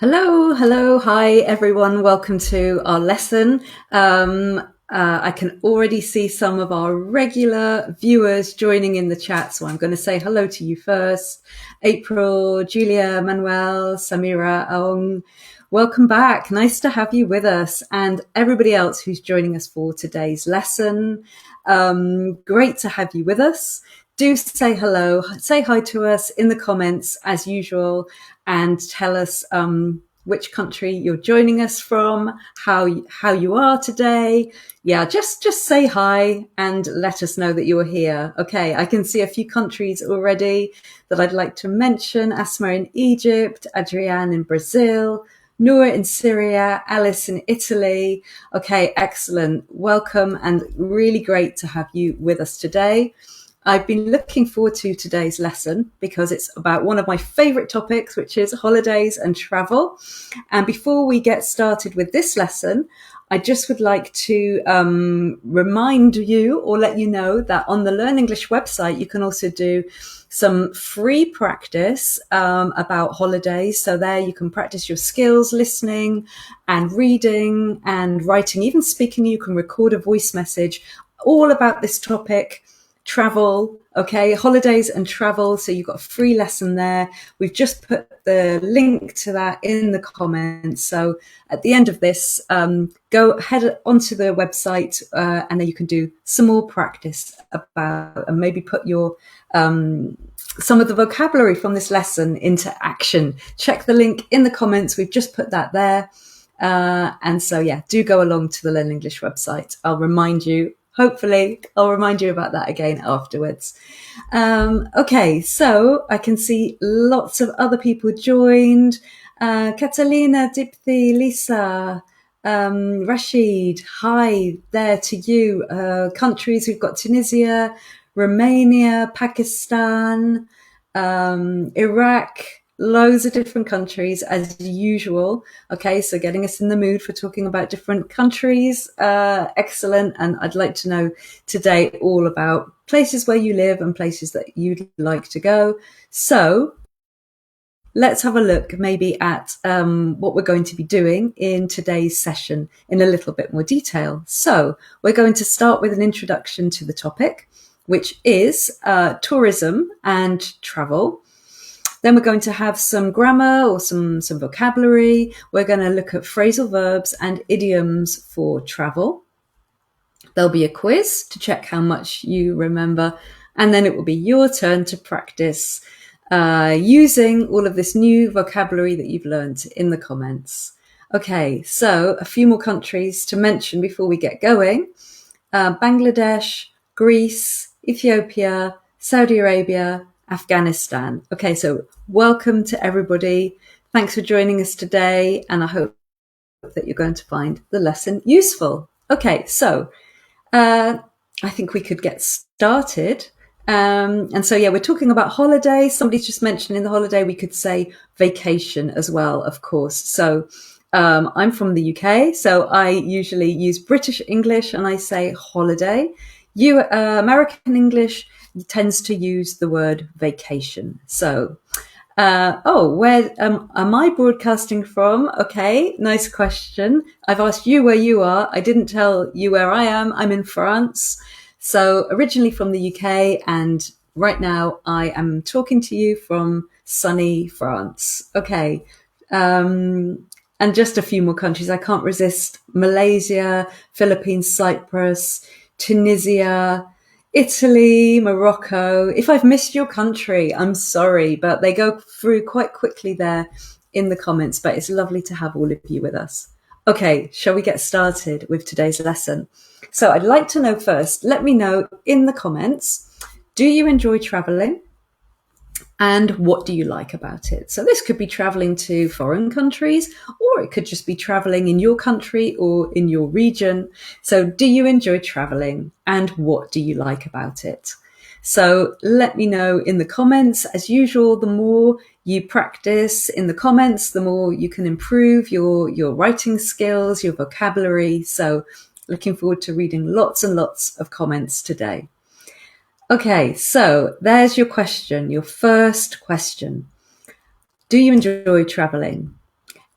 Hello, hello, hi everyone. Welcome to our lesson. I can already see some of our regular viewers joining in the chat, so I'm going to say hello to you first. April, Julia, Manuel, Samira, Aung, welcome back. Nice to have you with us, and everybody else who's joining us for today's lesson. Great to have you with us. Do say hello, say hi to us in the comments as usual, and tell us which country you're joining us from, how you are today. Yeah, just say hi and let us know that you're here. Okay, I can see a few countries already that I'd like to mention. Asma in Egypt, Adrienne in Brazil, Noor in Syria, Alice in Italy. Okay, excellent. Welcome and really great to have you with us today. I've been looking forward to today's lesson because it's about one of my favorite topics, which is holidays and travel. And before we get started with this lesson, I just would like to remind you or let you know that on the Learn English website, you can also do some free practice about holidays. So there you can practice your skills, listening and reading and writing, even speaking. You can record a voice message all about this topic. Travel, okay, holidays and travel. So you've got a free lesson there. We've just put the link to that in the comments. So at the end of this, go head onto the website and then you can do some more practice about and maybe put your some of the vocabulary from this lesson into action. Check the link in the comments. We've just put that there. And so, yeah, do go along to the Learn English website. I'll remind you. Hopefully, I'll remind you about that again afterwards. Okay, so I can see lots of other people joined. Catalina, Dipthi, Lisa, Rashid, hi there to you. Countries, we've got Tunisia, Romania, Pakistan, Iraq, loads of different countries as usual. Okay, so getting us in the mood for talking about different countries. Excellent. And I'd like to know today all about places where you live and places that you'd like to go. So let's have a look maybe at what we're going to be doing in today's session in a little bit more detail. So we're going to start with an introduction to the topic, which is tourism and travel. Then we're going to have some grammar or some vocabulary. We're going to look at phrasal verbs and idioms for travel. There'll be a quiz to check how much you remember. And then it will be your turn to practice using all of this new vocabulary that you've learned in the comments. Okay, so a few more countries to mention before we get going. Bangladesh, Greece, Ethiopia, Saudi Arabia, Afghanistan. Okay, so welcome to everybody. Thanks for joining us today, and I hope that you're going to find the lesson useful. Okay, so I think we could get started. And so, yeah, we're talking about holidays. Somebody's just mentioned in the holiday, we could say vacation as well, of course. So I'm from the UK, so I usually use British English and I say holiday. American English tends to use the word vacation. So, where am I broadcasting from? Okay, nice question. I've asked you where you are. I didn't tell you where I am. I'm in France. So originally from the UK, and right now I am talking to you from sunny France. Okay. And just a few more countries. I can't resist Malaysia, Philippines, Cyprus, Tunisia, Italy, Morocco. If I've missed your country, I'm sorry, but they go through quite quickly there in the comments, but it's lovely to have all of you with us. Okay, shall we get started with today's lesson? So I'd like to know first, let me know in the comments, do you enjoy traveling? And what do you like about it? So this could be traveling to foreign countries, or it could just be traveling in your country or in your region. So do you enjoy traveling and what do you like about it? So let me know in the comments. As usual, the more you practice in the comments, the more you can improve your writing skills, your vocabulary. So looking forward to reading lots and lots of comments today. Okay, so there's your question, your first question. Do you enjoy traveling?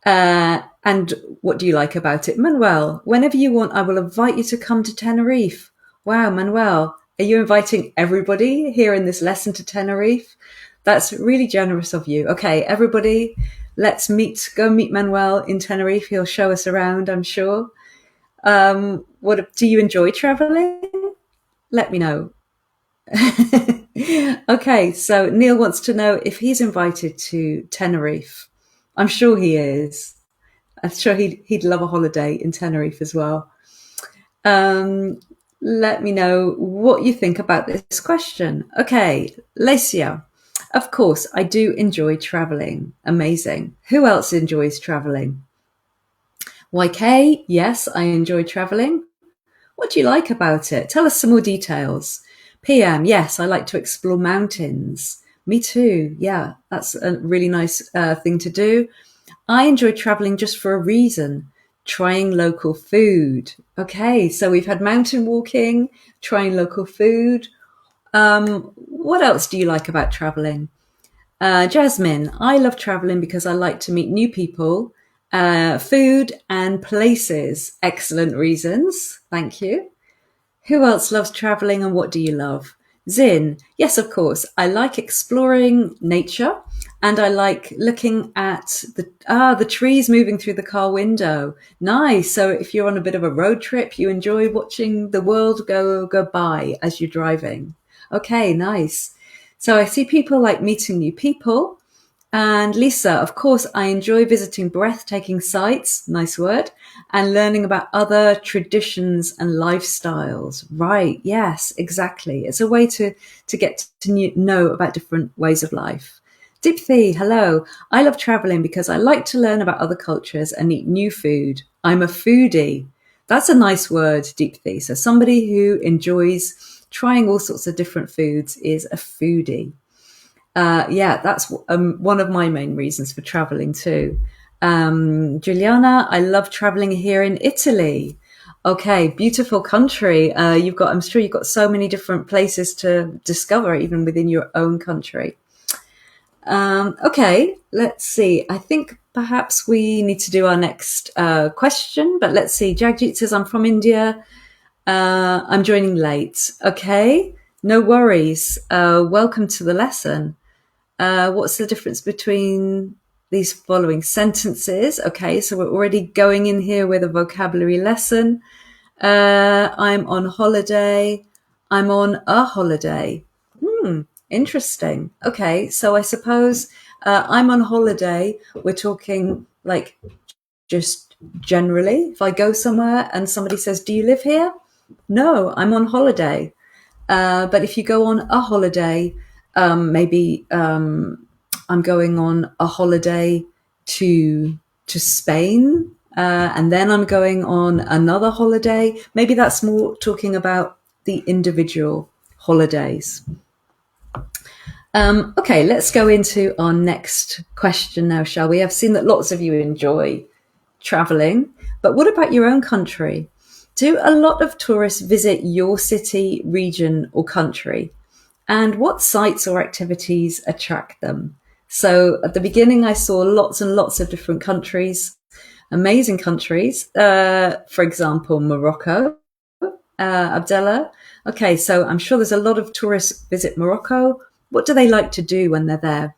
And what do you like about it? Manuel, whenever you want, I will invite you to come to Tenerife. Wow, Manuel, are you inviting everybody here in this lesson to Tenerife? That's really generous of you. Okay, everybody, let's go meet Manuel in Tenerife. He'll show us around, I'm sure. What do you enjoy traveling? Let me know. Okay, so Neil wants to know if he's invited to Tenerife. I'm sure he is. I'm sure he'd love a holiday in Tenerife as well. Let me know what you think about this question. Okay, Lesia. Of course, I do enjoy traveling. Amazing. Who else enjoys traveling? YK, yes, I enjoy traveling. What do you like about it? Tell us some more details. PM, yes, I like to explore mountains. Me too. Yeah, that's a really nice thing to do. I enjoy traveling just for a reason, trying local food. Okay, so we've had mountain walking, trying local food. What else do you like about traveling? Jasmine, I love traveling because I like to meet new people, food and places. Excellent reasons. Thank you. Who else loves traveling and what do you love? Zin, yes, of course. I like exploring nature and I like looking at the trees moving through the car window. Nice. So if you're on a bit of a road trip, you enjoy watching the world go by as you're driving. Okay, nice. So I see people like meeting new people. And Lisa, of course, I enjoy visiting breathtaking sites, nice word, and learning about other traditions and lifestyles. Right, yes, exactly. It's a way to get to know about different ways of life. Dipthi, hello. I love traveling because I like to learn about other cultures and eat new food. I'm a foodie. That's a nice word, Dipthi. So somebody who enjoys trying all sorts of different foods is a foodie. Yeah, that's one of my main reasons for traveling too. Juliana, I love traveling here in Italy. Okay, beautiful country. I'm sure you've got so many different places to discover, even within your own country. Okay, let's see. I think perhaps we need to do our next question, but let's see. Jagjit says, I'm from India. I'm joining late. Okay, no worries. Welcome to the lesson. What's the difference between these following sentences? Okay, so we're already going in here with a vocabulary lesson. I'm on holiday. I'm on a holiday. Interesting. Okay, so I suppose I'm on holiday. We're talking like just generally. If I go somewhere and somebody says, do you live here? No, I'm on holiday. But if you go on a holiday, maybe I'm going on a holiday to Spain, and then I'm going on another holiday. Maybe that's more talking about the individual holidays. Okay, let's go into our next question now, shall we? I've seen that lots of you enjoy traveling, but what about your own country? Do a lot of tourists visit your city, region, or country? And what sites or activities attract them? So at the beginning, I saw lots and lots of different countries, amazing countries. For example, Morocco, Abdullah. Okay, so I'm sure there's a lot of tourists visit Morocco. What do they like to do when they're there?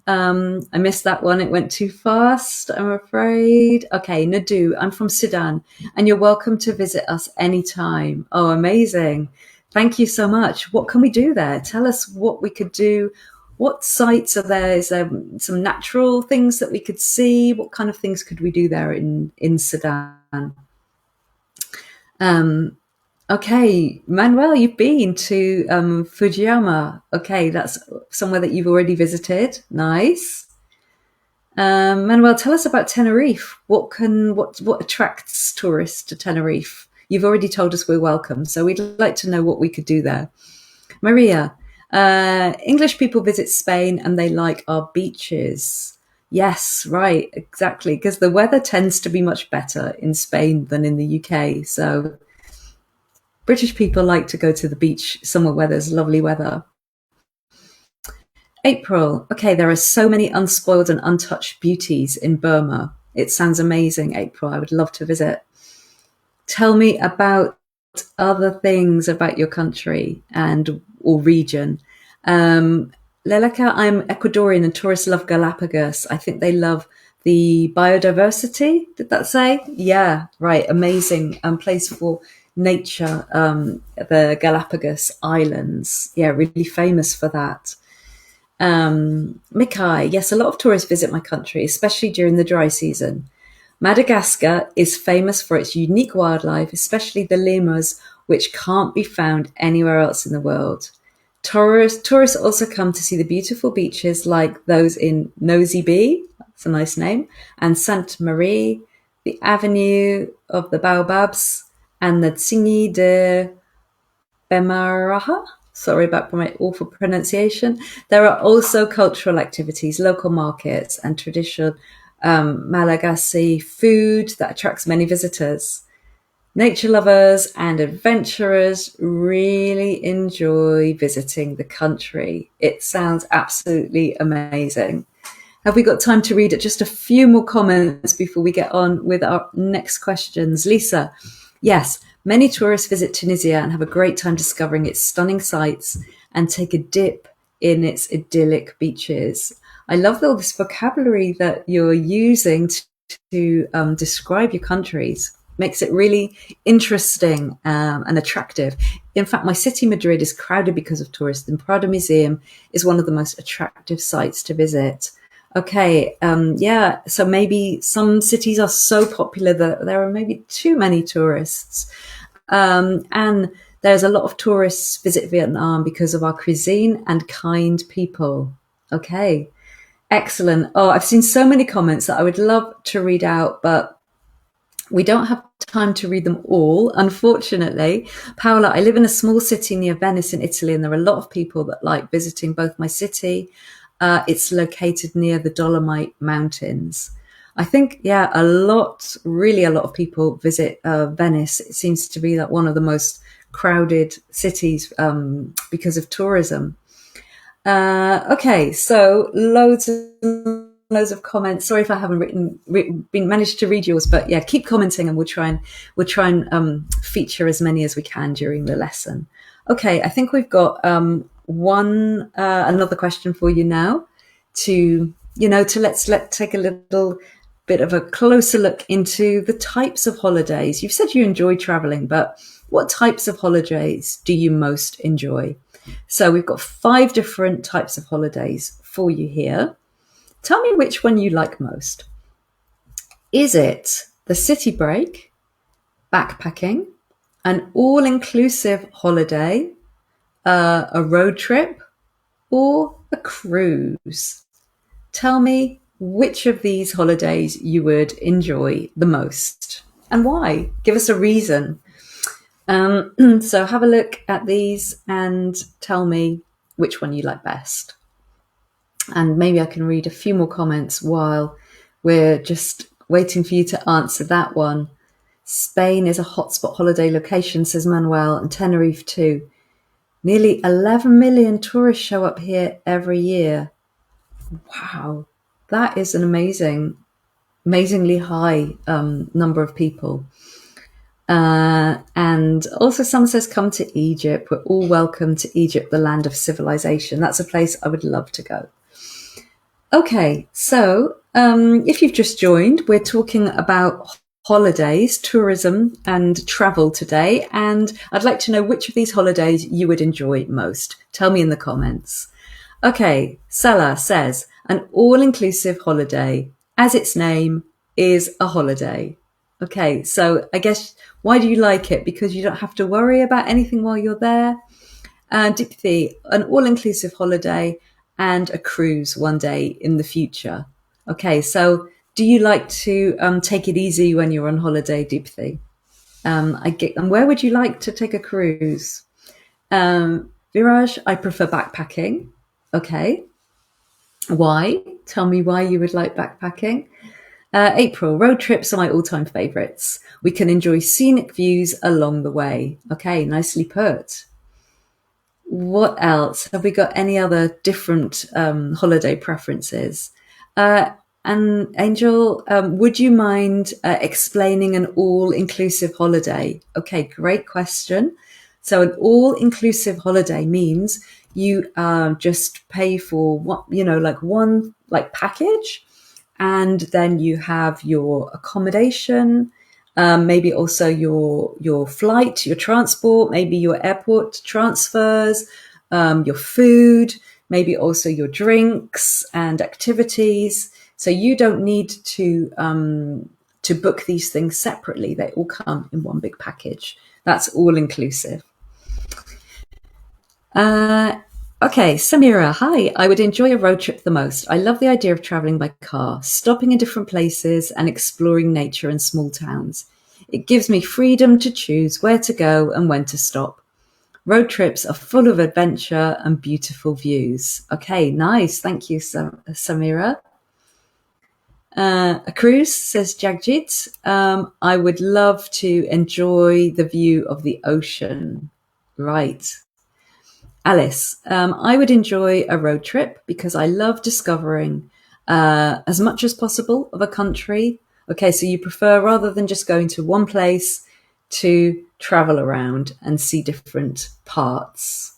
I missed that one. It went too fast, I'm afraid. Okay, Nadu, I'm from Sudan, and you're welcome to visit us anytime. Oh, amazing. Thank you so much. What can we do there? Tell us what we could do. What sites are there? Is there some natural things that we could see? What kind of things could we do there in Sudan? Okay, Manuel, you've been to Fujiyama. Okay, that's somewhere that you've already visited. Nice. Manuel, tell us about Tenerife. What attracts tourists to Tenerife? You've already told us we're welcome, so we'd like to know what we could do there. Maria, English people visit Spain and they like our beaches. Yes, right, exactly, because the weather tends to be much better in Spain than in the UK. So British people like to go to the beach somewhere where there's lovely weather. April, okay, there are so many unspoiled and untouched beauties in Burma. It sounds amazing, April. I would love to visit. Tell me about other things about your country and or region. Um, Lelaka, I'm Ecuadorian and tourists love Galapagos. I think they love the biodiversity. Did that say? Yeah, right. Amazing place for nature. The Galapagos Islands. Yeah, really famous for that. Mikai, yes, a lot of tourists visit my country, especially during the dry season. Madagascar is famous for its unique wildlife, especially the lemurs, which can't be found anywhere else in the world. Tourists also come to see the beautiful beaches like those in Nosy Be, that's a nice name, and Sainte Marie, the Avenue of the Baobabs, and the Tsingy de Bemaraha. Sorry about my awful pronunciation. There are also cultural activities, local markets, and traditional Malagasy food that attracts many visitors. Nature lovers and adventurers really enjoy visiting the country. It sounds absolutely amazing. Have we got time to read just a few more comments before we get on with our next questions? Lisa, yes, many tourists visit Tunisia and have a great time discovering its stunning sights and take a dip in its idyllic beaches. I love all this vocabulary that you're using to describe your countries. Makes it really interesting and attractive. In fact, my city, Madrid, is crowded because of tourists, and Prado Museum is one of the most attractive sites to visit. Okay, yeah, so maybe some cities are so popular that there are maybe too many tourists. And there's a lot of tourists visit Vietnam because of our cuisine and kind people. Okay, excellent. Oh, I've seen so many comments that I would love to read out, but we don't have time to read them all, unfortunately. Paola, I live in a small city near Venice in Italy, and there are a lot of people that like visiting both my city. It's located near the Dolomite Mountains. I think, yeah, really a lot of people visit Venice. It seems to be like one of the most crowded cities because of tourism. Okay, so loads of comments. Sorry if I haven't been managed to read yours, but yeah, keep commenting, and we'll try and feature as many as we can during the lesson. Okay, I think we've got another question for you now. Let's take a little bit of a closer look into the types of holidays. You've said you enjoy traveling, but what types of holidays do you most enjoy? So we've got 5 different types of holidays for you here. Tell me which one you like most. Is it the city break, backpacking, an all-inclusive holiday, a road trip, or a cruise? Tell me which of these holidays you would enjoy the most and why. Give us a reason. So have a look at these and tell me which one you like best. And maybe I can read a few more comments while we're just waiting for you to answer that one. Spain is a hotspot holiday location, says Manuel, and Tenerife too. Nearly 11 million tourists show up here every year. Wow, that is an amazingly high number of people. And also someone says, come to Egypt. We're all welcome to Egypt, the land of civilization. That's a place I would love to go. Okay, so if you've just joined, we're talking about holidays, tourism and travel today. And I'd like to know which of these holidays you would enjoy most. Tell me in the comments. Okay, Salah says, an all-inclusive holiday, as its name, is a holiday. Okay, so I guess, why do you like it? Because you don't have to worry about anything while you're there. Dipthi, an all-inclusive holiday and a cruise one day in the future. Okay, so do you like to take it easy when you're on holiday, Dipthi? And where would you like to take a cruise? Viraj, I prefer backpacking. Okay. Why? Tell me why you would like backpacking. April, road trips are my all-time favorites. We can enjoy scenic views along the way. Okay, nicely put. What else? Have we got any other different holiday preferences? And Angel, would you mind explaining an all-inclusive holiday? Okay, great question. So an all-inclusive holiday means you just pay for what, like one like package, and then you have your accommodation, maybe also your flight, your transport, maybe your airport transfers, your food, maybe also your drinks and activities. So you don't need to book these things separately. They all come in one big package. That's all inclusive. Okay, Samira, hi. I would enjoy a road trip the most. I love the idea of traveling by car, stopping in different places and exploring nature and small towns. It gives me freedom to choose where to go and when to stop. Road trips are full of adventure and beautiful views. Okay, nice. Thank you, Samira. A cruise, says Jagjit. I would love to enjoy the view of the ocean. Right. Alice, I would enjoy a road trip because I love discovering as much as possible of a country. Okay, so you prefer rather than just going to one place to travel around and see different parts.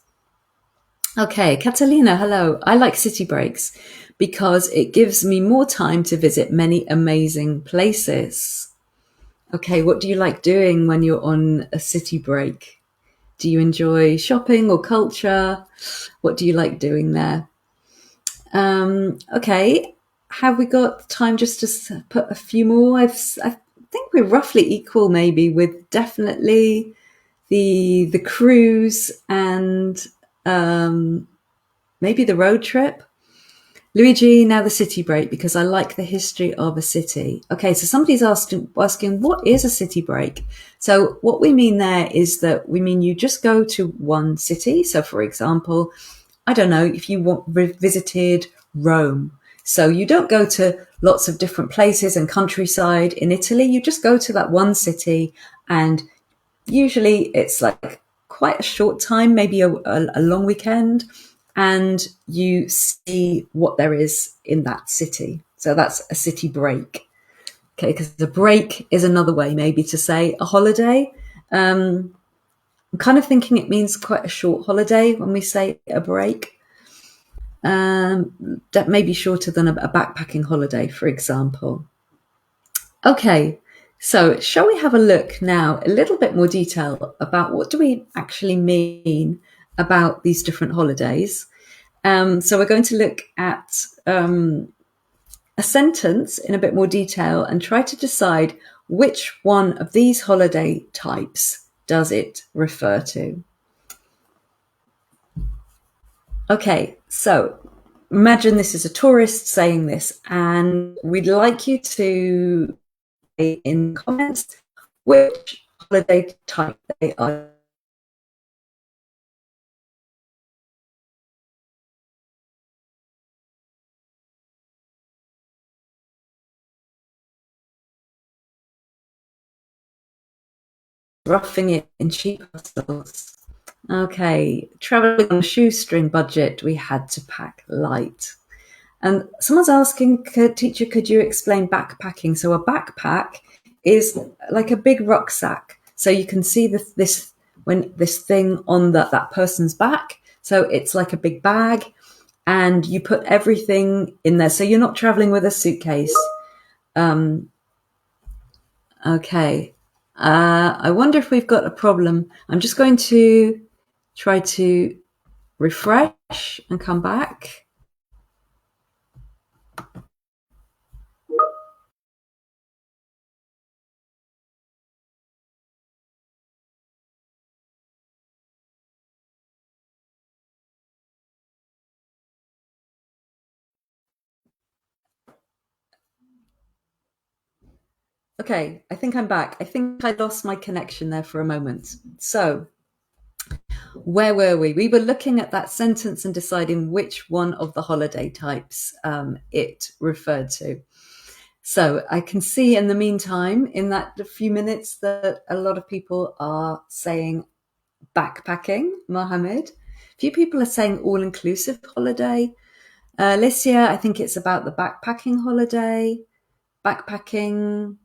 Okay, Catalina, hello. I like city breaks because it gives me more time to visit many amazing places. Okay, what do you like doing when you're on a city break? Do you enjoy shopping or culture? What do you like doing there? Okay, have we got time just to put a few more? I think we're roughly equal, maybe, with definitely the cruise and maybe the road trip. Luigi, now the city break, because I like the history of a city. Okay, so somebody's asking what is a city break? So what we mean there is that we mean you just go to one city. So for example, I don't know, if you visited Rome. So you don't go to lots of different places and countryside in Italy. You just go to that one city, and usually it's like quite a short time, maybe a long weekend, and you see what there is in that city. So that's a city break. Okay, because a break is another way maybe to say a holiday. I'm kind of thinking it means quite a short holiday when we say a break. That may be shorter than a backpacking holiday, for example. Okay, so shall we have a look now, a little bit more detail about what do we actually mean about these different holidays. So we're going to look at a sentence in a bit more detail and try to decide which one of these holiday types does it refer to. Okay, so imagine this is a tourist saying this, and we'd like you to say in comments which holiday type they are. Roughing it in cheap hostels. Okay, traveling on a shoestring budget, we had to pack light. And someone's asking, teacher, could you explain backpacking? So a backpack is like a big rucksack. So you can see this thing on that person's back. So it's like a big bag, and you put everything in there. So you're not traveling with a suitcase. Okay. I wonder if we've got a problem. I'm just going to try to refresh and come back. Okay, I think I'm back. I think I lost my connection there for a moment. So, where were we? We were looking at that sentence and deciding which one of the holiday types it referred to. So, I can see in the meantime, in that few minutes, that a lot of people are saying backpacking, Mohammed. A few people are saying all inclusive holiday. Alicia, I think it's about the backpacking holiday. Backpacking.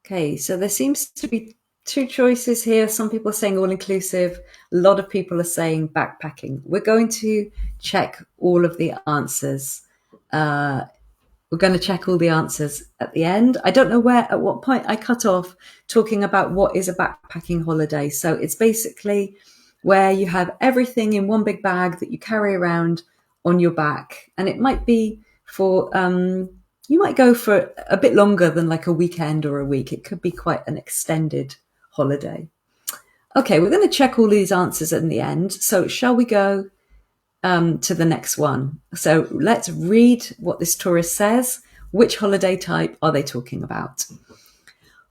Okay, so there seems to be two choices here. Some people are saying all inclusive. A lot of people are saying backpacking. We're going to check all of the answers. We're going to check all the answers at the end. I don't know at what point I cut off talking about what is a backpacking holiday. So it's basically where you have everything in one big bag that you carry around on your back. And it might be for, you might go for a bit longer than like a weekend or a week. It could be quite an extended holiday. Okay, we're going to check all these answers in the end. So shall we go to the next one? So let's read what this tourist says. Which holiday type are they talking about?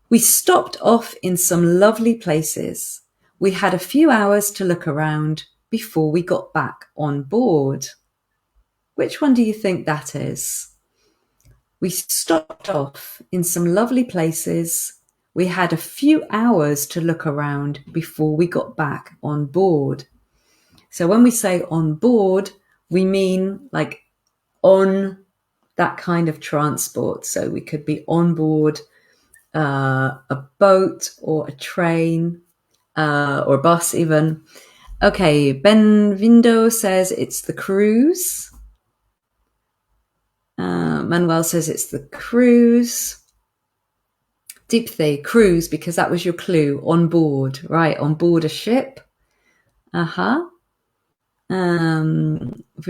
We stopped off in some lovely places. We had a few hours to look around before we got back on board. Which one do you think that is? We stopped off in some lovely places. We had a few hours to look around before we got back on board. So when we say on board, we mean like on that kind of transport. So we could be on board a boat or a train or a bus even. Okay, Benvindo says it's the cruise. Manuel says it's the cruise. Deepthi, cruise, because that was your clue, on board, right? On board a ship. Vyong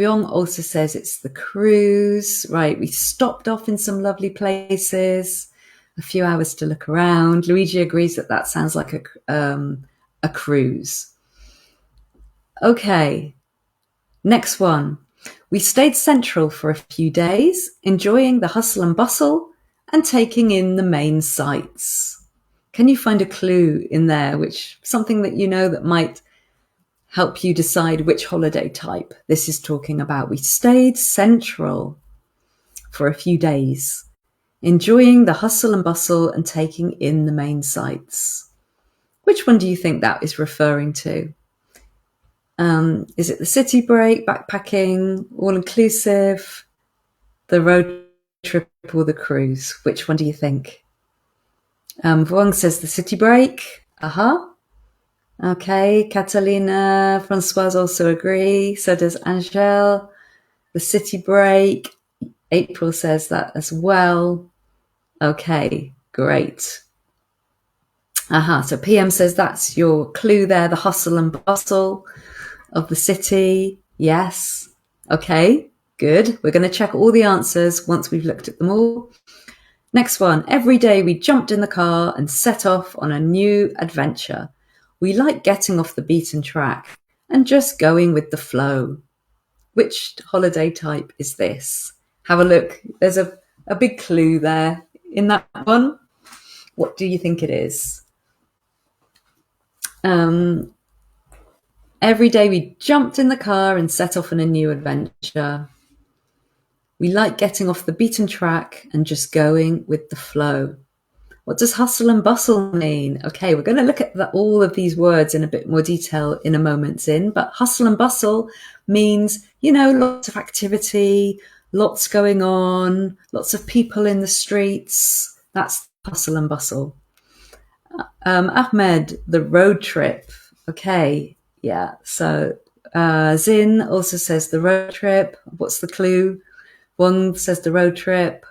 also says it's the cruise, right? We stopped off in some lovely places, a few hours to look around. Luigi agrees that that sounds like a cruise. Okay, next one. We stayed central for a few days, enjoying the hustle and bustle and taking in the main sights. Can you find a clue in there, something that you know that might help you decide which holiday type this is talking about? We stayed central for a few days, enjoying the hustle and bustle and taking in the main sights. Which one do you think that is referring to? Is it the city break, backpacking, all-inclusive, the road trip, or the cruise? Which one do you think? Vuong says the city break. Okay, Catalina, Francoise also agree. So does Angèle. The city break. April says that as well. Okay, great. So PM says that's your clue there, the hustle and bustle of the city. Yes. Okay, good. We're going to check all the answers once we've looked at them all. Next one. Every day we jumped in the car and set off on a new adventure. We like getting off the beaten track and just going with the flow. Which holiday type is this? Have a look. There's a big clue there in that one. What do you think it is? Every day we jumped in the car and set off on a new adventure. We like getting off the beaten track and just going with the flow. What does hustle and bustle mean? Okay, we're going to look at all of these words in a bit more detail in a moment's in, but hustle and bustle means, lots of activity, lots going on, lots of people in the streets. That's hustle and bustle. Ahmed, the road trip. Okay, yeah. So Zin also says the road trip. What's the clue? Wong says the road trip.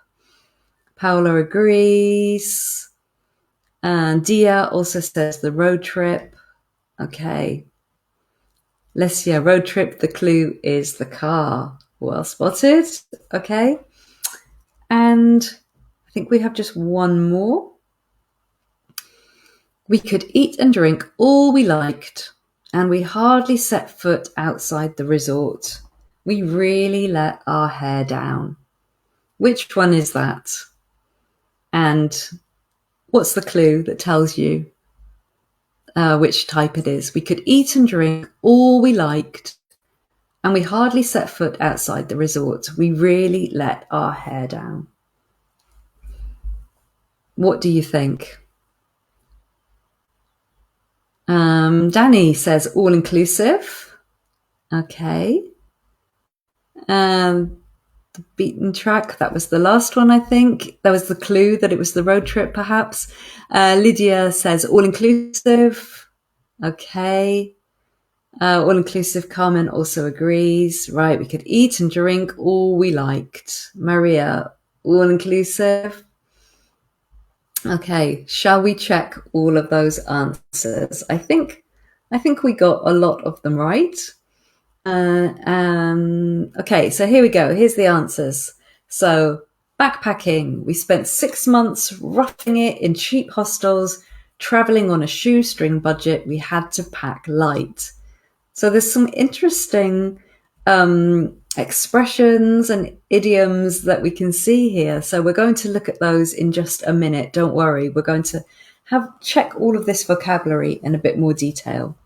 Paola agrees. And Dia also says the road trip. Okay. Lesia, road trip. The clue is the car. Well spotted. Okay. And I think we have just one more. We could eat and drink all we liked, and we hardly set foot outside the resort. We really let our hair down. Which one is that? And what's the clue that tells you which type it is? We could eat and drink all we liked, and we hardly set foot outside the resort. We really let our hair down. What do you think? Danny says all inclusive. Okay. The beaten track, that was the last one, I think. That was the clue that it was the road trip, perhaps. Lydia says all-inclusive. Okay. All-inclusive. Carmen also agrees. Right, we could eat and drink all we liked. Maria, all-inclusive. Okay, shall we check all of those answers? I think we got a lot of them right. Okay, so here we go. Here's the answers. So backpacking. We spent 6 months roughing it in cheap hostels, traveling on a shoestring budget. We had to pack light. So there's some interesting expressions and idioms that we can see here. So we're going to look at those in just a minute. Don't worry. We're going to check all of this vocabulary in a bit more detail.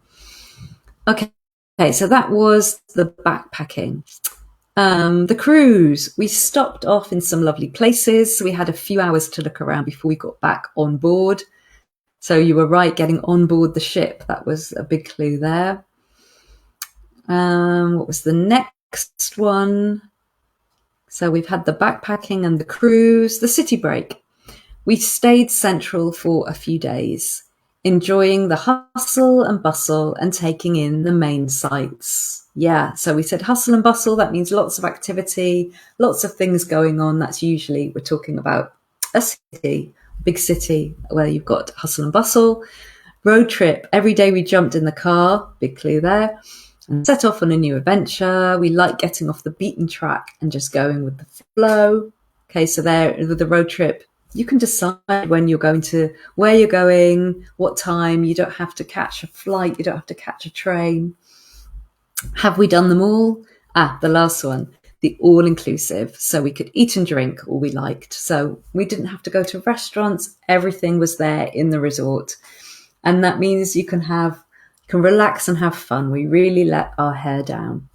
Okay, so that was the backpacking. The cruise. We stopped off in some lovely places. So we had a few hours to look around before we got back on board. So you were right, getting on board the ship. That was a big clue there. What was the next one? So we've had the backpacking and the cruise, the city break. We stayed central for a few days, enjoying the hustle and bustle and taking in the main sights. Yeah, so we said hustle and bustle. That means lots of activity, lots of things going on. That's usually, we're talking about a city, big city where you've got hustle and bustle. Road trip. Every day we jumped in the car, big clue there, and set off on a new adventure. We like getting off the beaten track and just going with the flow. Okay, so there with the road trip, you can decide when you're going to, where you're going, what time. You don't have to catch a flight. You don't have to catch a train. Have we done them all? The last one, the all-inclusive. So we could eat and drink all we liked. So we didn't have to go to restaurants. Everything was there in the resort. And that means you can relax and have fun. We really let our hair down.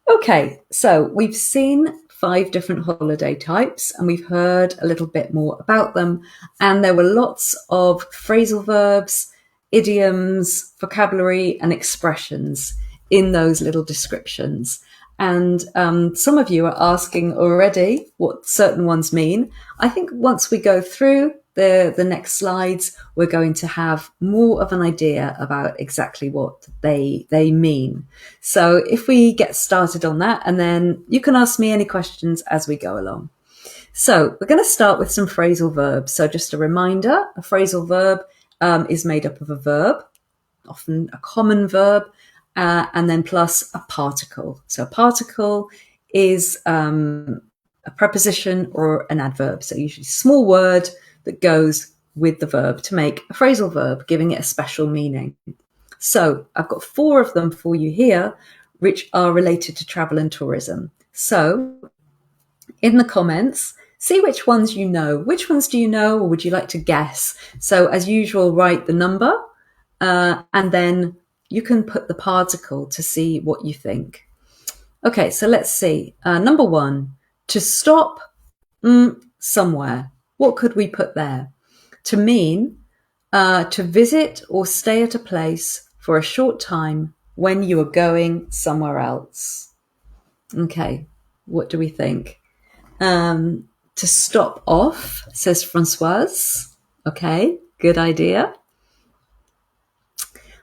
Okay, so we've seen 5 different holiday types and we've heard a little bit more about them. And there were lots of phrasal verbs, idioms, vocabulary, and expressions in those little descriptions. And some of you are asking already what certain ones mean. I think once we go through the next slides, we're going to have more of an idea about exactly what they mean. So if we get started on that, and then you can ask me any questions as we go along. So we're going to start with some phrasal verbs. So just a reminder, a phrasal verb is made up of a verb, often a common verb, and then plus a particle. So a particle is a preposition or an adverb. So usually a small word that goes with the verb to make a phrasal verb, giving it a special meaning. So I've got 4 of them for you here, which are related to travel and tourism. So in the comments, see which ones you know. Which ones do you know, or would you like to guess? So as usual, write the number, and then you can put the particle to see what you think. Okay, so let's see. Number 1, to stop somewhere. What could we put there? To mean to visit or stay at a place for a short time when you are going somewhere else. Okay, what do we think? To stop off, says Francoise. Okay, good idea.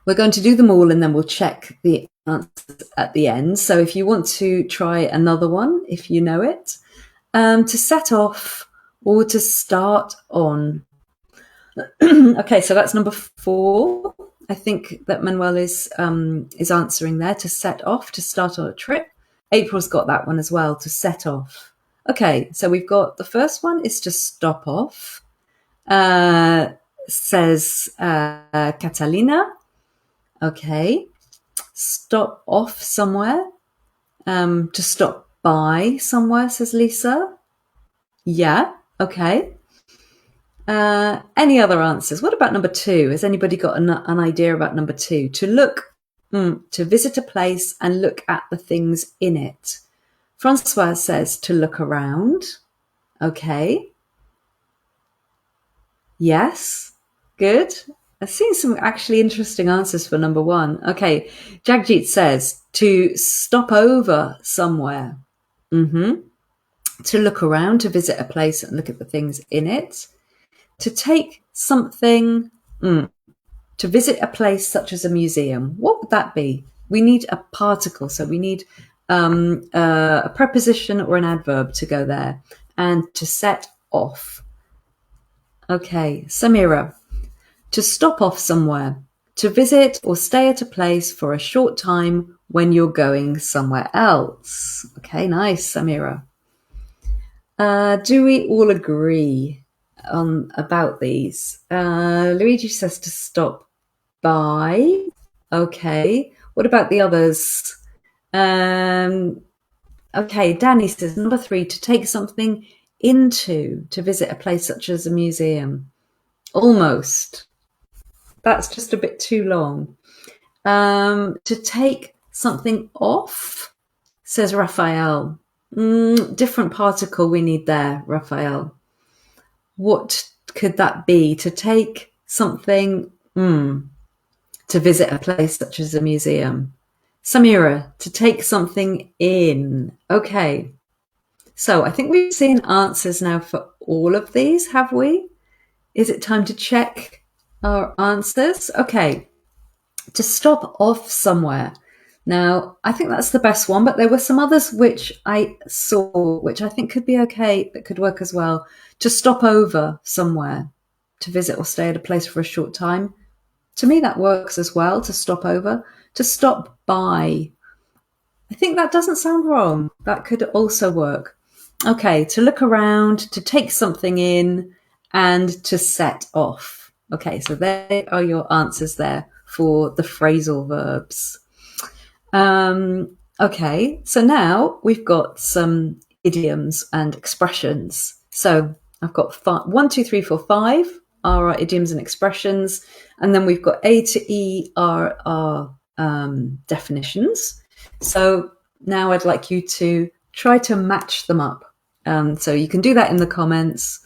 We're going to do them all and then we'll check the answers at the end. So if you want to try another one, if you know it, to set off or to start on. Okay, so that's number 4. I think that Manuel is answering there, to set off, to start on a trip. April's got that one as well, to set off. Okay, so we've got the first one is to stop off, says Catalina. Okay, stop off somewhere. To stop by somewhere, says Lisa. Yeah, okay. Any other answers? What about number 2? Has anybody got an idea about number 2? To look, to visit a place and look at the things in it. Francois says to look around. Okay. Yes, good. I've seen some actually interesting answers for number 1. Okay, Jagjit says to stop over somewhere. To look around, to visit a place and look at the things in it. To take something, to visit a place such as a museum. What would that be? We need a particle, so we need a preposition or an adverb to go there. And to set off. Okay, Samira. To stop off somewhere. To visit or stay at a place for a short time when you're going somewhere else. Okay, nice, Samira. Do we all agree about these? Luigi says to stop by. Okay. What about the others? Okay, Danny says number 3, to take something into, to visit a place such as a museum. Almost. That's just a bit too long. To take something off, says Raphael. Different particle we need there, Raphael. What could that be? To take something, to visit a place such as a museum. Samira, to take something in. Okay. So I think we've seen answers now for all of these, have we? Is it time to check our answers? Okay. To stop off somewhere. Now, I think that's the best one, but there were some others which I saw, which I think could be okay, that could work as well. To stop over somewhere, to visit or stay at a place for a short time. To me, that works as well, to stop over. To stop by. I think that doesn't sound wrong. That could also work. Okay, to look around, to take something in, and to set off. Okay, so there are your answers there for the phrasal verbs. Okay, so now we've got some idioms and expressions. So I've got 1, 2, 3, 4, 5 are our idioms and expressions, and then we've got A to E are our definitions. So now I'd like you to try to match them up. So you can do that in the comments.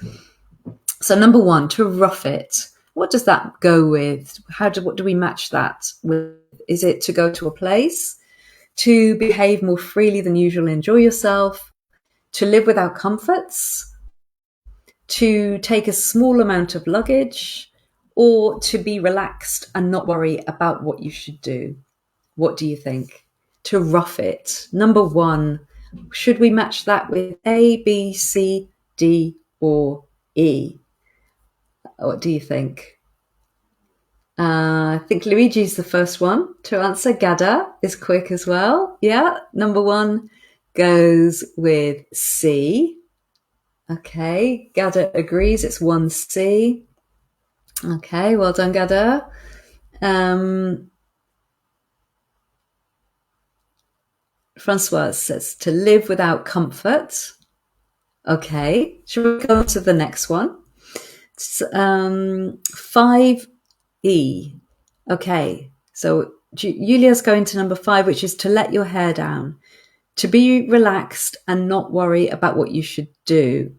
So number 1, to rough it. What does that go with? What do we match that with? Is it to go to a place? To behave more freely than usual, enjoy yourself? To live without comforts? To take a small amount of luggage? Or to be relaxed and not worry about what you should do? What do you think? To rough it. Number 1, should we match that with A, B, C, D, or E? What do you think? I think Luigi's the first one to answer. Gada is quick as well. Yeah, number 1 goes with C. Okay, Gada agrees. It's 1C. Okay, well done, Gada. Francoise says to live without comfort. Okay, should we go to the next one? 5E. Okay, so Julia's going to number 5, which is to let your hair down, to be relaxed and not worry about what you should do.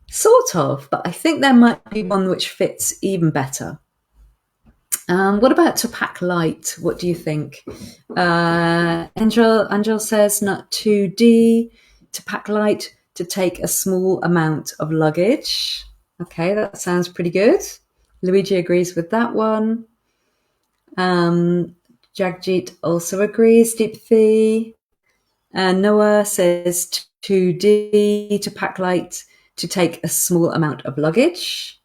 Sort of, but I think there might be one which fits even better. What about to pack light? What do you think? Angel says not 2D, to pack light, to take a small amount of luggage. Okay, that sounds pretty good. Luigi agrees with that one. Jagjit also agrees, Deepthi. Noah says 2D, to pack light, to take a small amount of luggage.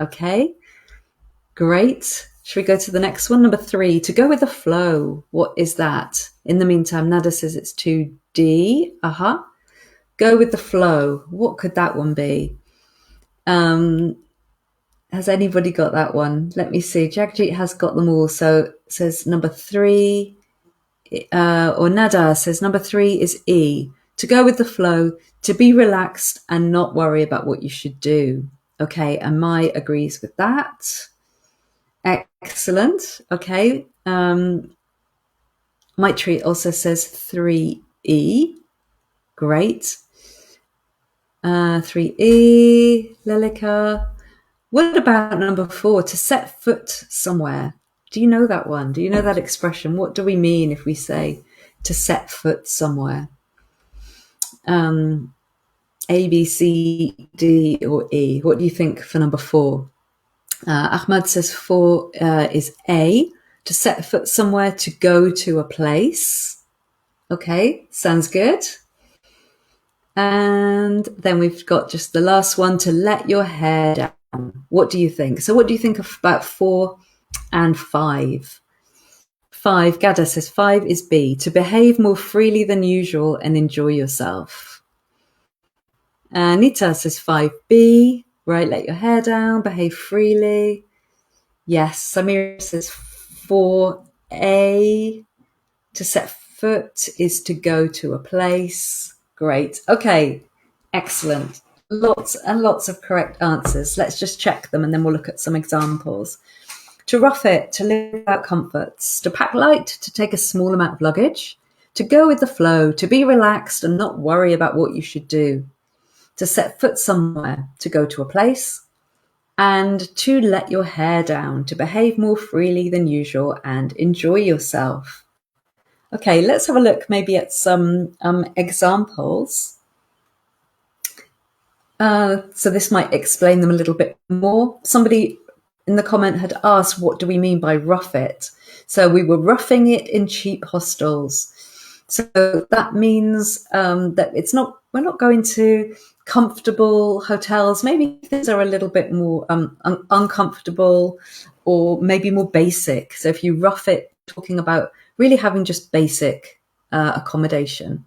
Okay, great. Should we go to the next one? Number 3, to go with the flow. What is that? In the meantime, Nada says it's 2D. Go with the flow. What could that one be? Has anybody got that one? Let me see. Jagjit has got them all. So it says number 3, or Nada says number 3 is E. To go with the flow, to be relaxed and not worry about what you should do. Okay, and Mai agrees with that. Excellent. Okay. Maitri also says 3E. Great. 3E. Lelika. What about number 4? To set foot somewhere. Do you know that one? Do you know that expression? What do we mean if we say to set foot somewhere? A, B, C, D, or E. What do you think for number 4? Ahmad says 4 is A, to set foot somewhere, to go to a place. Okay, sounds good. And then we've got just the last one, to let your hair down. What do you think? So what do you think about 4 and 5? 5, Gada says 5 is B, to behave more freely than usual and enjoy yourself. Nita says 5B, right, let your hair down, behave freely. Yes, Samira says 4A, to set foot is to go to a place. Great. Okay, excellent. Lots and lots of correct answers. Let's just check them and then we'll look at some examples. To rough it, to live without comforts. To pack light, to take a small amount of luggage. To go with the flow, to be relaxed and not worry about what you should do. To set foot somewhere, to go to a place. And to let your hair down, to behave more freely than usual and enjoy yourself. Okay, let's have a look maybe at some examples. So this might explain them a little bit more. Somebody in the comment had asked, what do we mean by rough it? So we were roughing it in cheap hostels. So that means that we're not going to comfortable hotels. Maybe things are a little bit more uncomfortable or maybe more basic. So if you rough it, talking about really having just basic accommodation.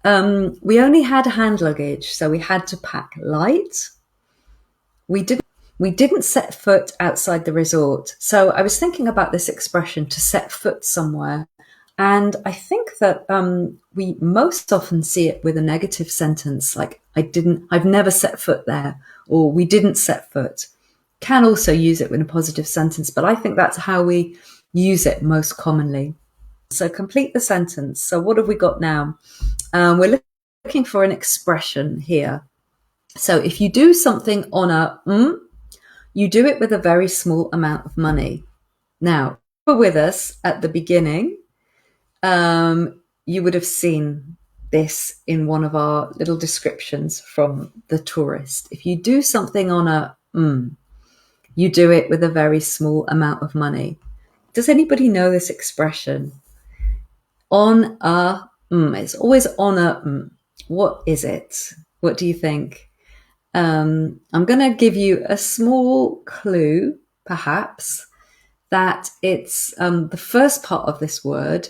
We only had hand luggage, so we had to pack light. We didn't set foot outside the resort. So I was thinking about this expression, to set foot somewhere. And I think that we most often see it with a negative sentence, like I've never set foot there, or we didn't set foot. Can also use it with a positive sentence, but I think that's how we use it most commonly. So complete the sentence. So what have we got now? We're looking for an expression here. So if you do something on a you do it with a very small amount of money. Now, if you were with us at the beginning, you would have seen this in one of our little descriptions from The Tourist. If you do something on a you do it with a very small amount of money. Does anybody know this expression? On a it's always on a What is it? What do you think? I'm going to give you a small clue, perhaps, that it's the first part of this word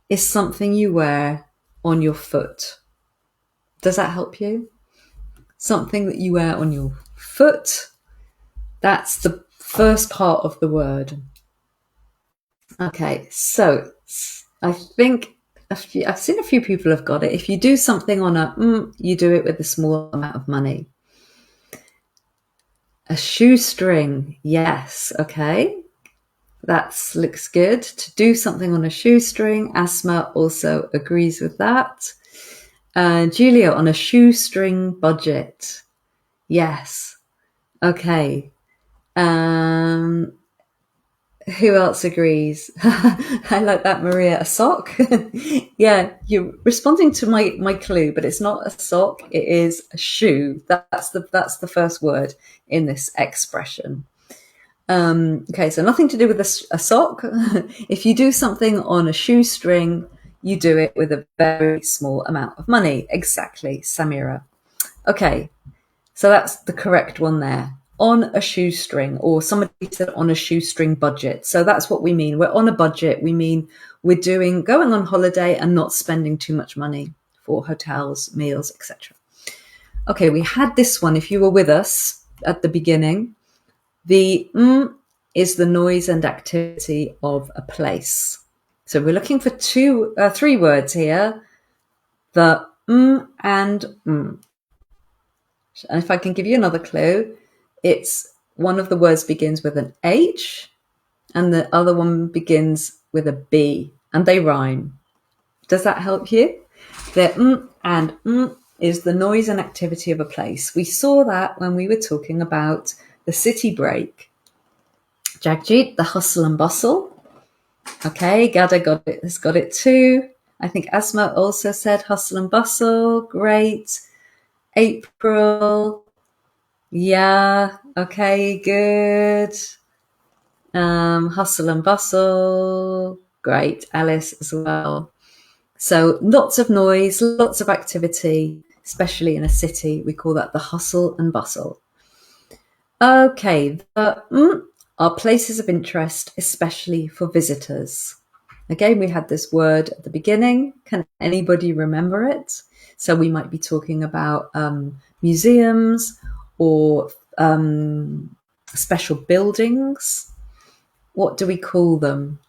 is something you wear on your foot. Does that help you? Something that you wear on your foot. That's the first part of the word. Okay, so I think I've seen a few people have got it. If you do something on a you do it with a small amount of money. A shoestring, yes, okay. That looks good. To do something on a shoestring. Asma also agrees with that. Julia, on a shoestring budget. Yes. Okay. Who else agrees? I like that, Maria. A sock? Yeah, you're responding to my clue, but it's not a sock. It is a shoe. That's the first word in this expression. Okay, so nothing to do with a sock. If you do something on a shoestring, you do it with a very small amount of money. Exactly, Samira. Okay, so that's the correct one there. On a shoestring, or somebody said on a shoestring budget. So that's what we mean. We're on a budget. We mean we're going on holiday and not spending too much money for hotels, meals, etc. Okay, we had this one. If you were with us at the beginning, the is the noise and activity of a place. So we're looking for three words here. The and And if I can give you another clue, it's one of the words begins with an H and the other one begins with a B, and they rhyme. Does that help you? The and is the noise and activity of a place. We saw that when we were talking about the city break. Jagjit, the hustle and bustle. Okay, Gada has got it too. I think Asma also said hustle and bustle. Great. April. Yeah. Okay, good. Hustle and bustle. Great. Alice as well. So lots of noise, lots of activity, especially in a city. We call that the hustle and bustle. Okay, are places of interest, especially for visitors. Again, we had this word at the beginning. Can anybody remember it? So we might be talking about museums or special buildings. What do we call them?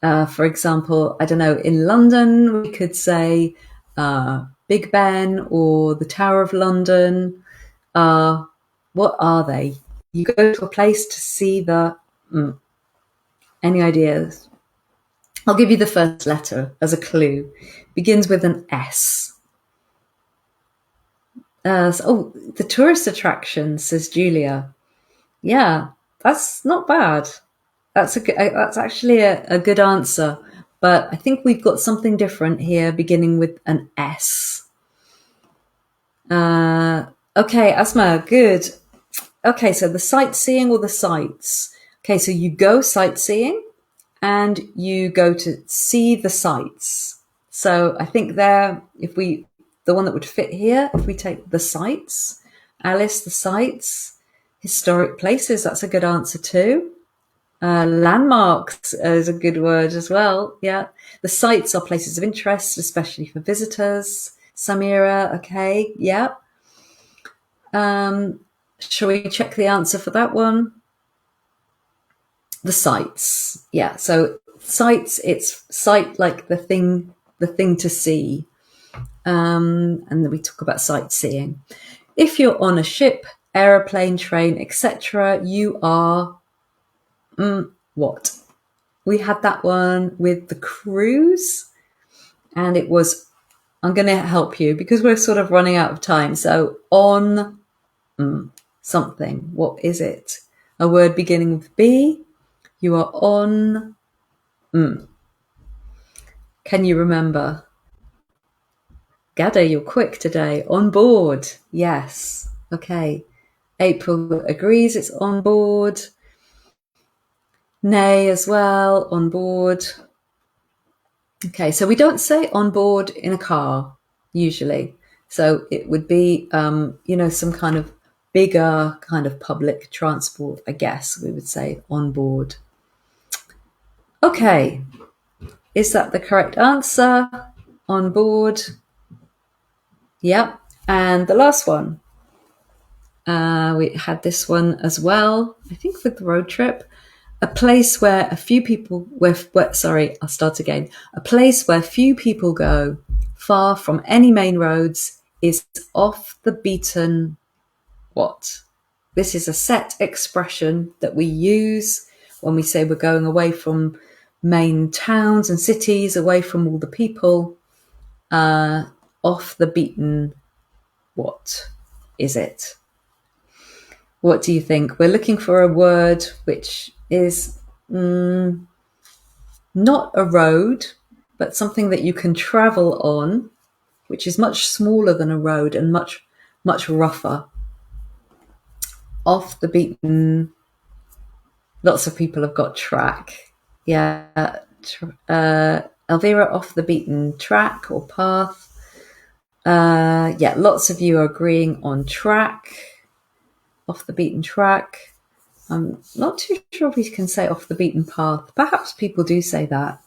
For example, I don't know, in London, we could say Big Ben or the Tower of London. What are they? You go to a place to see the... any ideas? I'll give you the first letter as a clue. Begins with an S. The tourist attraction, says Julia. Yeah, that's not bad. That's actually a good answer. But I think we've got something different here, beginning with an S. Okay, Asma, good. Okay, so the sightseeing or the sights. Okay, so you go sightseeing and you go to see the sights. So I think the one that would fit here, if we take the sights, Alice, the sights, historic places, that's a good answer too. Landmarks is a good word as well. Yeah. The sites are places of interest, especially for visitors. Samira, okay. Yeah. Shall we check the answer for that one? The sites. Yeah. So sites, it's sight like the thing to see. And then we talk about sightseeing. If you're on a ship, aeroplane, train, etc., you are what? We had that one with the cruise, and it was, I'm going to help you because we're sort of running out of time. So on something. What is it? A word beginning with B. You are on. Can you remember? Gada, you're quick today. On board. Yes. Okay. April agrees it's on board. Nay as well, on board. Okay, so we don't say on board in a car, usually. So it would be, some kind of bigger kind of public transport, I guess we would say on board. Okay, is that the correct answer? On board. Yep. And the last one. We had this one as well, I think with the road trip. A place where a few people, I'll start again. A place where few people go, far from any main roads, is off the beaten what? This is a set expression that we use when we say we're going away from main towns and cities, away from all the people, off the beaten what is it? What do you think? We're looking for a word which is not a road, but something that you can travel on, which is much smaller than a road and much, much rougher. Off the beaten, lots of people have got track. Yeah. Elvira, off the beaten track or path. Yeah, lots of you are agreeing on track. Off the beaten track. I'm not too sure if we can say off the beaten path. Perhaps people do say that.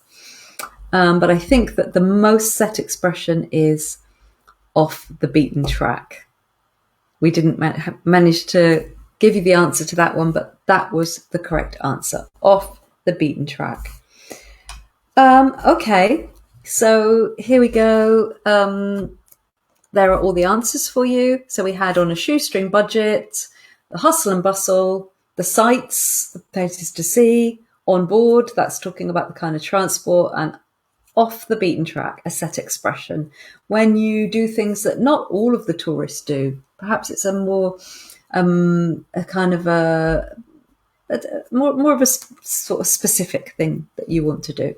But I think that the most set expression is off the beaten track. We didn't manage to give you the answer to that one, but that was the correct answer. Off the beaten track. Okay, so here we go. There are all the answers for you. So we had on a shoestring budget, the hustle and bustle, the sights, the places to see, on board, that's talking about the kind of transport, and off the beaten track, a set expression. When you do things that not all of the tourists do, perhaps it's a more, a kind of more of a sort of specific thing that you want to do.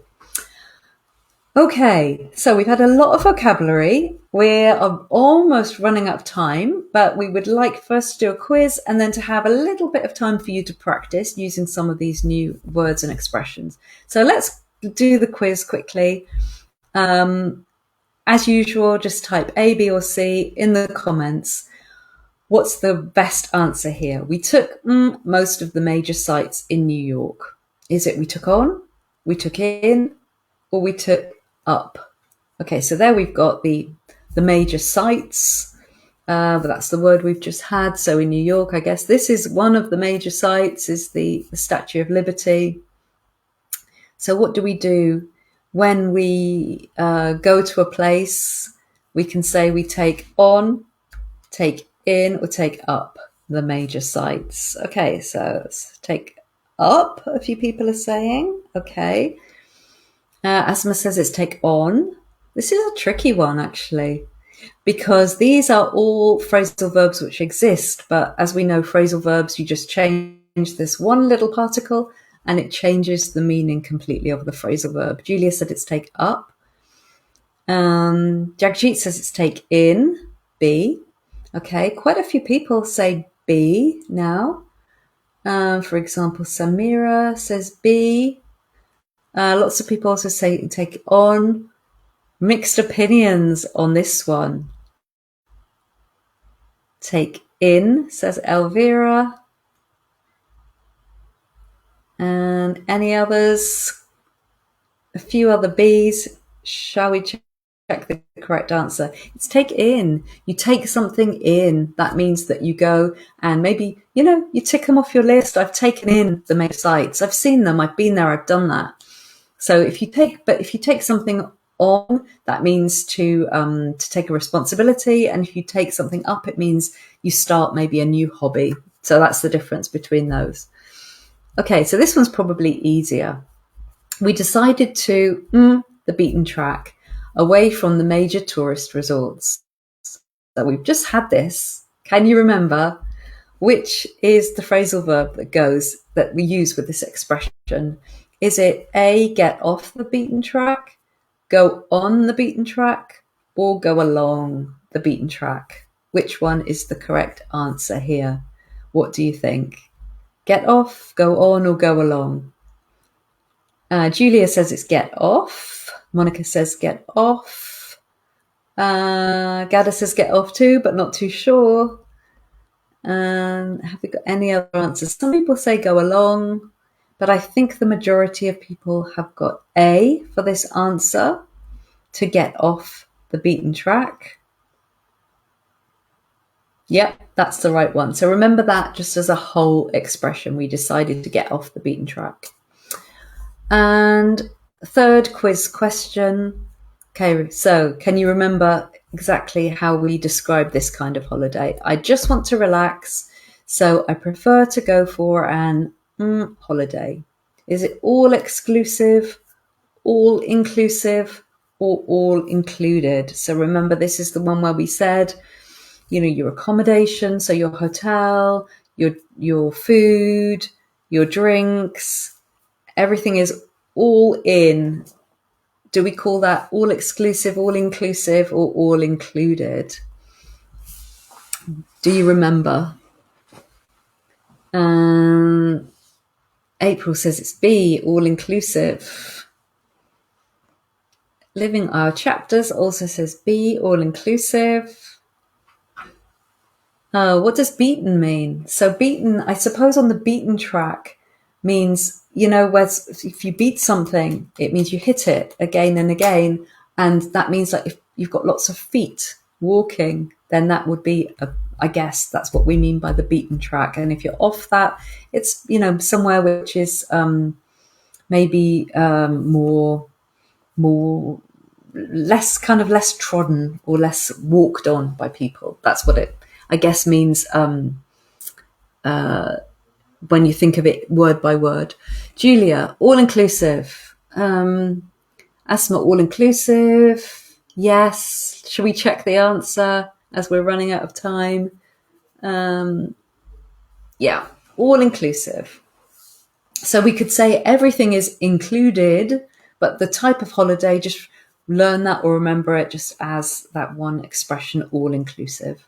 Okay, so we've had a lot of vocabulary. We're almost running out of time, but we would like first to do a quiz and then to have a little bit of time for you to practice using some of these new words and expressions. So let's do the quiz quickly. As usual, just type A, B, or C in the comments. What's the best answer here? We took most of the major sites in New York. Is it we took on, we took in, or we took up? Okay, so there we've got the major sites, but that's the word we've just had. So in New York, I guess this is one of the major sites, is the Statue of Liberty. So what do we do when we go to a place? We can say we take on, take in, or take up the major sites. Okay, so let's take up, a few people are saying. Okay. Asma says it's take on. This is a tricky one, actually, because these are all phrasal verbs which exist. But as we know, phrasal verbs, you just change this one little particle and it changes the meaning completely of the phrasal verb. Julia said it's take up. Jagjit says it's take in, be. Okay, quite a few people say be now. For example, Samira says be. Lots of people also say take on. Mixed opinions on this one. Take in, says Elvira. And any others? A few other B's. Shall we check the correct answer? It's take in. You take something in. That means that you go and maybe, you tick them off your list. I've taken in the major sites. I've seen them. I've been there. I've done that. So if you take something on, that means to take a responsibility, and if you take something up, it means you start maybe a new hobby. So that's the difference between those. Okay, so this one's probably easier. We decided to the beaten track, away from the major tourist resorts. So we've just had this. Can you remember which is the phrasal verb that we use with this expression? Is it A, get off the beaten track, go on the beaten track, or go along the beaten track? Which one is the correct answer here? What do you think? Get off, go on, or go along? Julia says it's get off. Monica says get off. Gada says get off too, but not too sure. Have we got any other answers? Some people say go along, but I think the majority of people have got A for this answer, to get off the beaten track. Yep, that's the right one. So remember that just as a whole expression. We decided to get off the beaten track. And third quiz question. Okay, so can you remember exactly how we describe this kind of holiday? I just want to relax, so I prefer to go for an holiday. Is it all exclusive, all inclusive, or all included? So remember, this is the one where we said, your accommodation, so your hotel, your food, your drinks, everything is all in. Do we call that all exclusive, all inclusive, or all included? Do you remember? April says it's B, all inclusive. Living Our Chapters also says B, all inclusive. What does beaten mean? So beaten, I suppose on the beaten track means, if you beat something, it means you hit it again and again. And that means like if you've got lots of feet walking, then that would be, I guess that's what we mean by the beaten track. And if you're off that, it's, somewhere which is maybe more less trodden or less walked on by people. That's what it, I guess, means when you think of it word by word. Julia, all-inclusive. Asma, all-inclusive. Yes. Should we check the answer as we're running out of time? Yeah, all-inclusive. So we could say everything is included, but the type of holiday just learn that or remember it just as that one expression, all inclusive.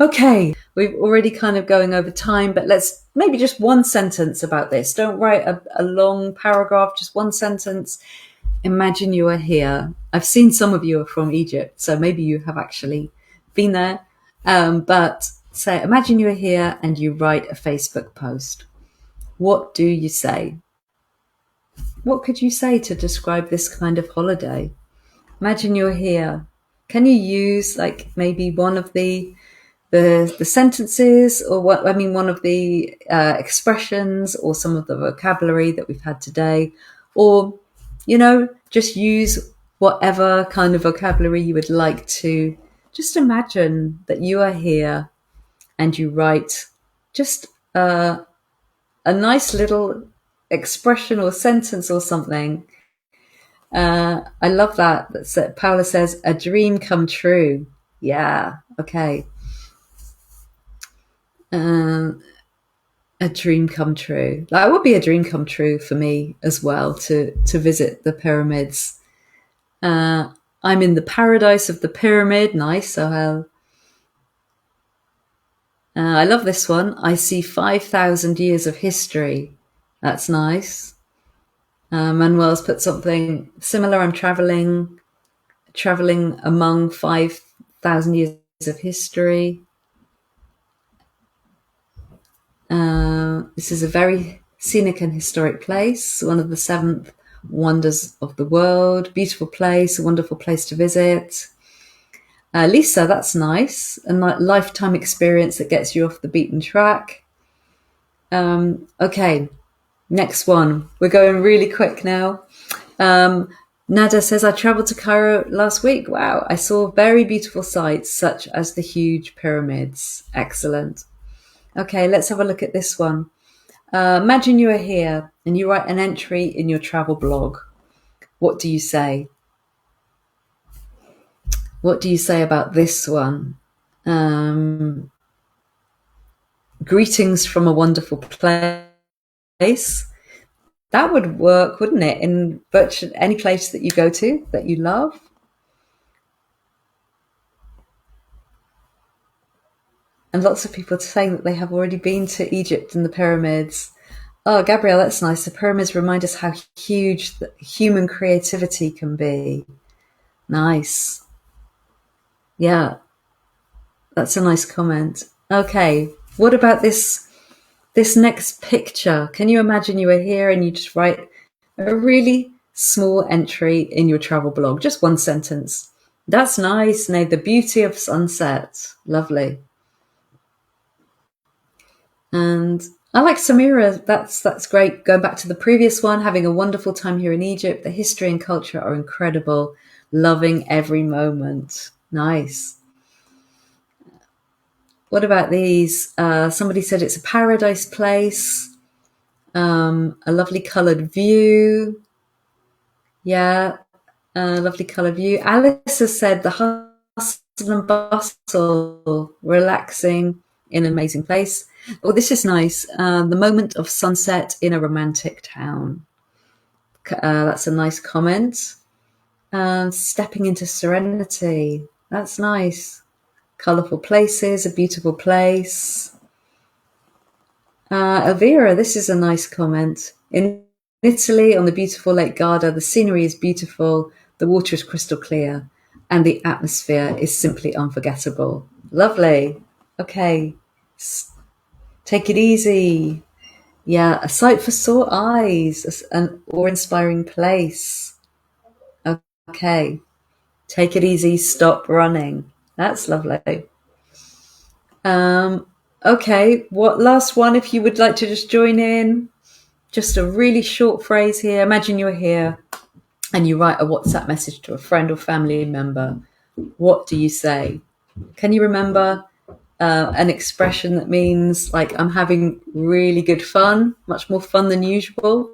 Okay, we've already kind of going over time, but let's maybe just one sentence about this. Don't write a long paragraph, just one sentence. Imagine you are here. I've seen some of you are from Egypt, so maybe you have actually been there. But say, imagine you are here and you write a Facebook post. What do you say? What could you say to describe this kind of holiday? Imagine you're here. Can you use like maybe one of the sentences, or one of the expressions, or some of the vocabulary that we've had today, or just use whatever kind of vocabulary you would like to. Just imagine that you are here and you write just a nice little expression or sentence or something. I love that. Paula says, a dream come true. Yeah, okay. A dream come true. That would be a dream come true for me as well, to visit the pyramids. I'm in the paradise of the pyramid. Nice, Sohel. I love this one. I see 5,000 years of history. That's nice. Manuel's put something similar. I'm traveling among 5,000 years of history. This is a very scenic and historic place, one of the 7 wonders of the world. Beautiful place, a wonderful place to visit. Lisa, that's nice. A lifetime experience that gets you off the beaten track. Okay, next one. We're going really quick now. Nada says, I traveled to Cairo last week. Wow, I saw very beautiful sights such as the huge pyramids. Excellent. Okay, let's have a look at this one. Imagine you are here and you write an entry in your travel blog. What do you say? What do you say about this one? Greetings from a wonderful place. That would work, wouldn't it? In virtually any place that you go to that you love. And lots of people saying that they have already been to Egypt and the pyramids. Oh, Gabrielle, that's nice. The pyramids remind us how huge human creativity can be. Nice. Yeah, that's a nice comment. Okay, what about this next picture? Can you imagine you were here and you just write a really small entry in your travel blog, just one sentence? That's nice. Now, the beauty of sunset. Lovely. And I like Samira. That's great. Going back to the previous one, having a wonderful time here in Egypt. The history and culture are incredible. Loving every moment. Nice. What about these? Somebody said it's a paradise place. A lovely coloured view. Yeah, a lovely coloured view. Alice has said the hustle and bustle, relaxing in an amazing place. Oh, this is nice. The moment of sunset in a romantic town. That's a nice comment. Stepping into serenity. That's nice. Colourful places, a beautiful place. Elvira, this is a nice comment. In Italy, on the beautiful Lake Garda, the scenery is beautiful, the water is crystal clear, and the atmosphere is simply unforgettable. Lovely. Okay. Take it easy. Yeah, a sight for sore eyes, an awe-inspiring place. Okay. Take it easy, stop running. That's lovely. Okay, what last one, if you would like to just join in. Just a really short phrase here. Imagine you're here and you write a WhatsApp message to a friend or family member. What do you say? Can you remember an expression that means like I'm having really good fun, much more fun than usual?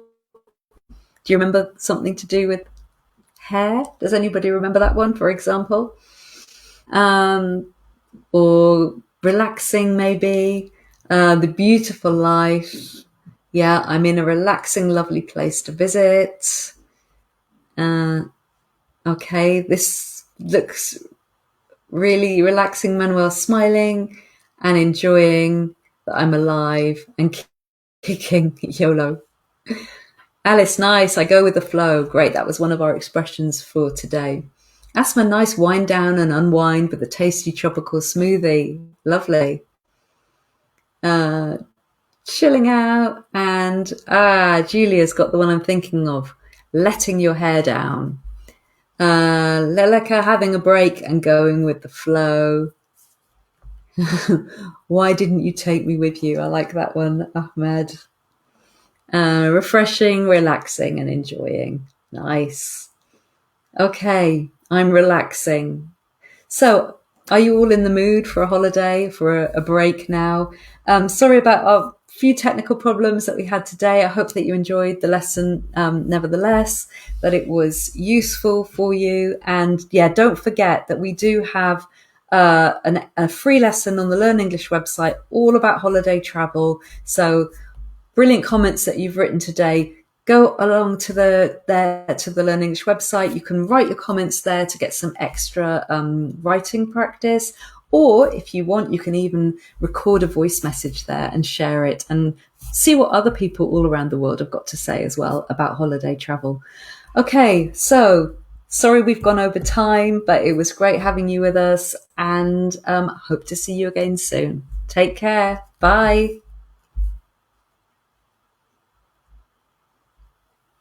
Do you remember something to do with hair? Does anybody remember that one, for example? Or relaxing, maybe. The beautiful life. Yeah, I'm in a relaxing, lovely place to visit. Okay, this looks really relaxing. Manuel smiling and enjoying that I'm alive and kicking. YOLO. Alice, nice. I go with the flow. Great. That was one of our expressions for today. Asma, nice. Wind down and unwind with a tasty tropical smoothie. Lovely. Uh, Chilling out. And Julia's got the one I'm thinking of. Letting your hair down. Leleka having a break and going with the flow. Why didn't you take me with you? I like that one, Ahmed. Refreshing, relaxing, and enjoying. Nice. Okay, I'm relaxing. So, are you all in the mood for a holiday, for a break now? Sorry about our few technical problems that we had today. I hope that you enjoyed the lesson nevertheless, that it was useful for you. And yeah, don't forget that we do have a free lesson on the Learn English website all about holiday travel. So brilliant comments that you've written today. Go along to the Learn English website. You can write your comments there to get some extra writing practice. Or if you want, you can even record a voice message there and share it and see what other people all around the world have got to say as well about holiday travel. Okay, so sorry we've gone over time, but it was great having you with us, and hope to see you again soon. Take care. Bye.